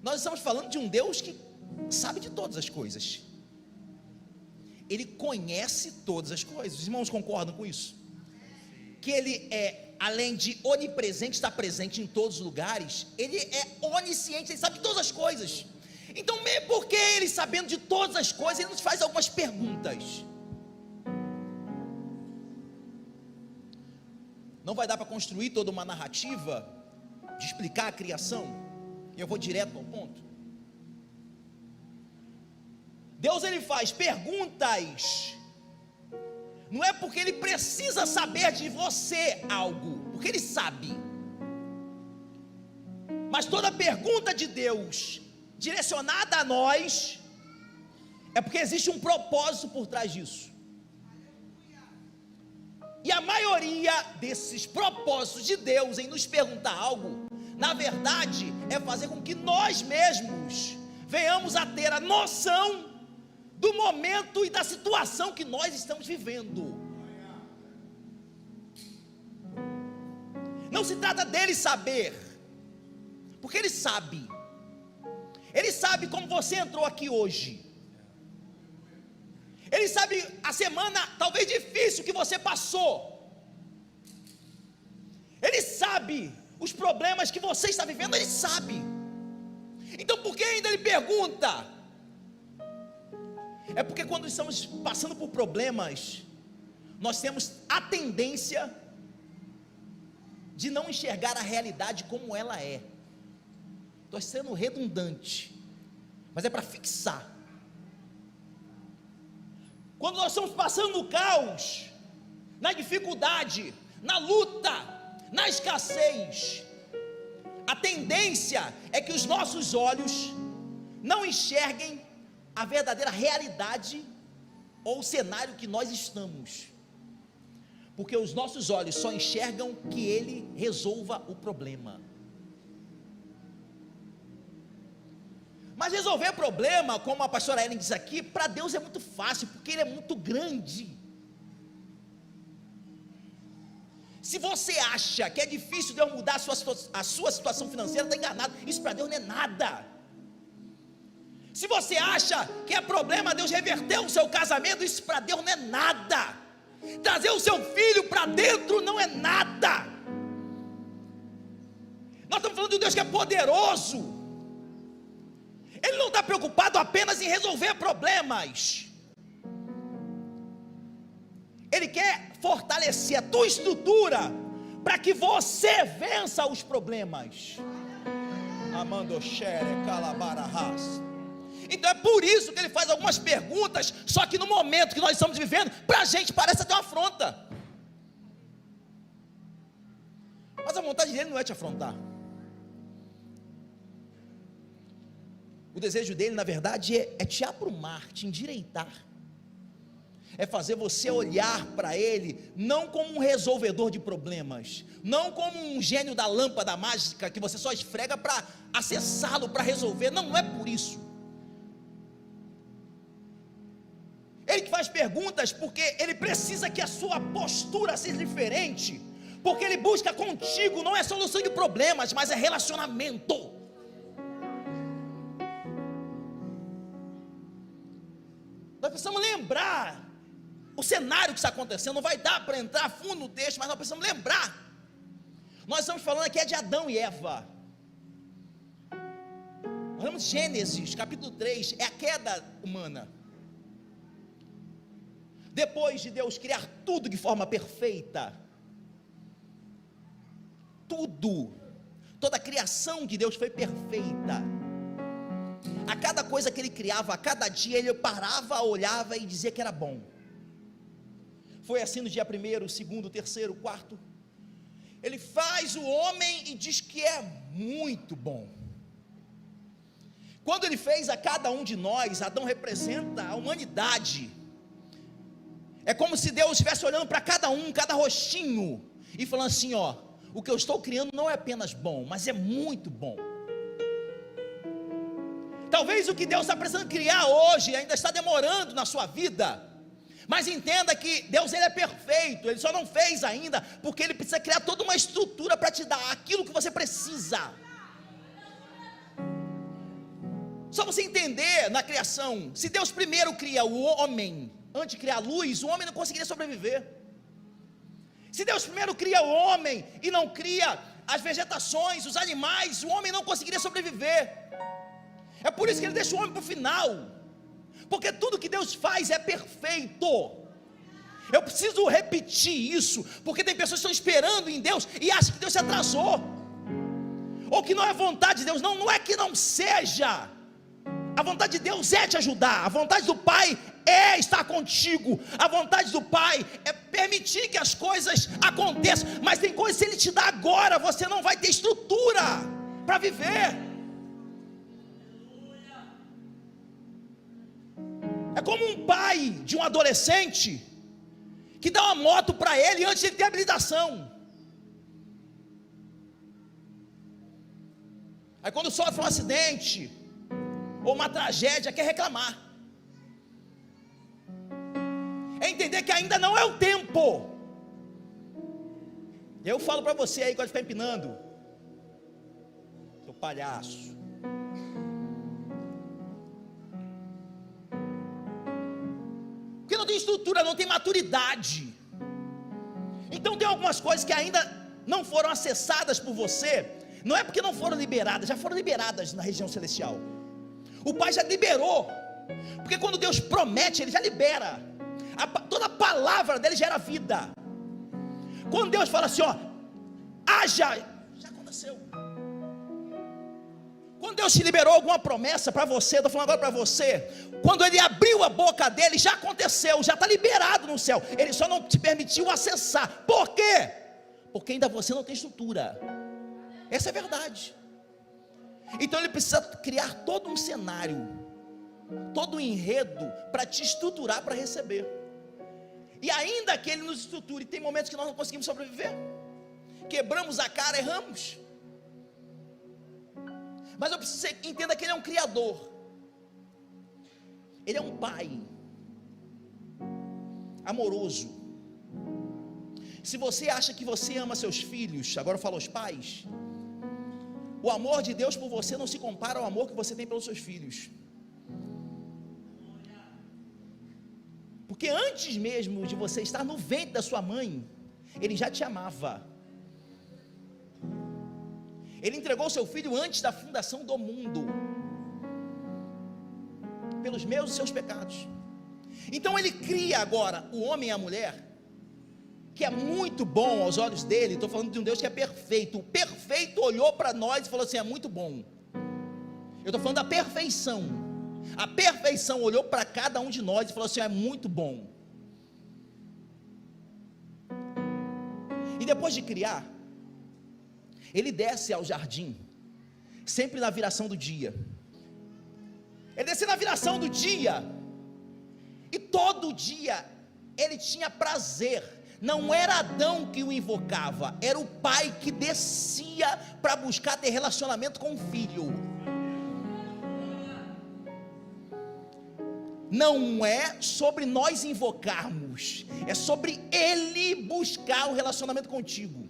Nós estamos falando de um Deus que sabe de todas as coisas. Ele conhece todas as coisas. Os irmãos concordam com isso? Que ele é, além de onipresente, está presente em todos os lugares. Ele é onisciente, ele sabe de todas as coisas. Então, mesmo porque ele sabendo de todas as coisas, ele nos faz algumas perguntas. Não vai dar para construir toda uma narrativa de explicar a criação. Eu vou direto ao ponto. Deus, ele faz perguntas, não é porque ele precisa saber de você algo, porque ele sabe, mas toda pergunta de Deus direcionada a nós, é porque existe um propósito por trás disso. E a maioria desses propósitos de Deus em nos perguntar algo, na verdade, é fazer com que nós mesmos venhamos a ter a noção do momento e da situação que nós estamos vivendo. Não se trata dele saber, porque ele sabe. Ele sabe como você entrou aqui hoje. Ele sabe a semana talvez difícil que você passou. Ele sabe os problemas que você está vivendo, ele sabe. Então por que ainda ele pergunta? É porque quando estamos passando por problemas, nós temos a tendência de não enxergar a realidade como ela é. Estou sendo redundante, mas é para fixar. Quando nós estamos passando no caos, na dificuldade, na luta, na escassez, a tendência é que os nossos olhos não enxerguem a verdadeira realidade ou o cenário que nós estamos, porque os nossos olhos só enxergam que ele resolva o problema. Mas resolver problema, como a pastora Ellen diz aqui, para Deus é muito fácil, porque ele é muito grande. Se você acha que é difícil Deus mudar a sua situação financeira, está enganado. Isso para Deus não é nada. Se você acha que é problema Deus reverter o seu casamento, isso para Deus não é nada. Trazer o seu filho para dentro não é nada. Nós estamos falando de um Deus que é poderoso. Ele não está preocupado apenas em resolver problemas. Ele quer fortalecer a tua estrutura para que você vença os problemas. Amando xere calabarahas. Então é por isso que ele faz algumas perguntas, só que no momento que nós estamos vivendo, para a gente parece até uma afronta. Mas a vontade dele não é te afrontar. O desejo dele, na verdade, é te aprumar, te endireitar. É fazer você olhar para ele, não como um resolvedor de problemas, não como um gênio da lâmpada mágica, que você só esfrega para acessá-lo, para resolver. Não, não é por isso. Ele que faz perguntas, porque ele precisa que a sua postura seja diferente, porque ele busca contigo, não é solução de problemas, mas é relacionamento. Nós precisamos lembrar o cenário que está acontecendo. Não vai dar para entrar fundo no texto, mas nós precisamos lembrar. Nós estamos falando aqui de Adão e Eva. Nós vamos em Gênesis capítulo 3, é a queda humana. Depois de Deus criar tudo de forma perfeita, toda a criação de Deus foi perfeita. A cada coisa que ele criava, a cada dia ele parava, olhava e dizia que era bom. Foi assim no dia 1º, 2º, 3º, 4º. Ele faz o homem e diz que é muito bom. Quando ele fez a cada um de nós, Adão representa a humanidade. É como se Deus estivesse olhando para cada um, cada rostinho, e falando assim: ó, o que eu estou criando não é apenas bom, mas é muito bom. Talvez o que Deus está precisando criar hoje ainda está demorando na sua vida, mas entenda que Deus, ele é perfeito. Ele só não fez ainda, porque ele precisa criar toda uma estrutura para te dar aquilo que você precisa. Só você entender na criação, se Deus primeiro cria o homem, antes de criar a luz, o homem não conseguiria sobreviver. Se Deus primeiro cria o homem e não cria as vegetações, os animais, o homem não conseguiria sobreviver. É por isso que ele deixa o homem para o final, porque tudo que Deus faz é perfeito. Eu preciso repetir isso, porque tem pessoas que estão esperando em Deus e acham que Deus se atrasou, ou que não é vontade de Deus. Não é que não seja. A vontade de Deus é te ajudar, a vontade do Pai é estar contigo, a vontade do Pai é permitir que as coisas aconteçam, mas tem coisas que se Ele te dá agora, você não vai ter estrutura para viver. É como um pai de um adolescente que dá uma moto para ele antes de ele ter habilitação. Aí quando sofre um acidente ou uma tragédia, quer reclamar. É entender que ainda não é o tempo. Eu falo para você aí que gosta de ficar empinando, seu palhaço. Porque não tem estrutura, não tem maturidade. Então tem algumas coisas que ainda não foram acessadas por você. Não é porque não foram liberadas, já foram liberadas na região celestial. O Pai já liberou, porque quando Deus promete, Ele já libera. Toda a palavra dele gera vida. Quando Deus fala assim, ó, haja, já aconteceu. Quando Deus te liberou alguma promessa para você, estou falando agora para você, quando Ele abriu a boca dele, já aconteceu, já está liberado no céu. Ele só não te permitiu acessar. Por quê? Porque ainda você não tem estrutura. Essa é a verdade. Então Ele precisa criar todo um cenário, todo um enredo para te estruturar para receber. E ainda que Ele nos estruture, tem momentos que nós não conseguimos sobreviver, quebramos a cara, erramos. Mas eu preciso que você entenda que Ele é um Criador, Ele é um Pai amoroso. Se você acha que você ama seus filhos, agora eu falo aos pais, o amor de Deus por você não se compara ao amor que você tem pelos seus filhos. Porque antes mesmo de você estar no ventre da sua mãe, Ele já te amava. Ele entregou seu filho antes da fundação do mundo, pelos meus e seus pecados. Então Ele cria agora o homem e a mulher, que é muito bom aos olhos dele. Estou falando de um Deus que é perfeito. O perfeito olhou para nós e falou assim, é muito bom. Eu estou falando da perfeição. A perfeição olhou para cada um de nós e falou assim, é muito bom. E depois de criar, Ele desce ao jardim, sempre na viração do dia. Ele desce na viração do dia, e todo dia Ele tinha prazer. Não era Adão que o invocava, era o pai que descia para buscar ter relacionamento com o filho. Não é sobre nós invocarmos, é sobre Ele buscar o relacionamento contigo.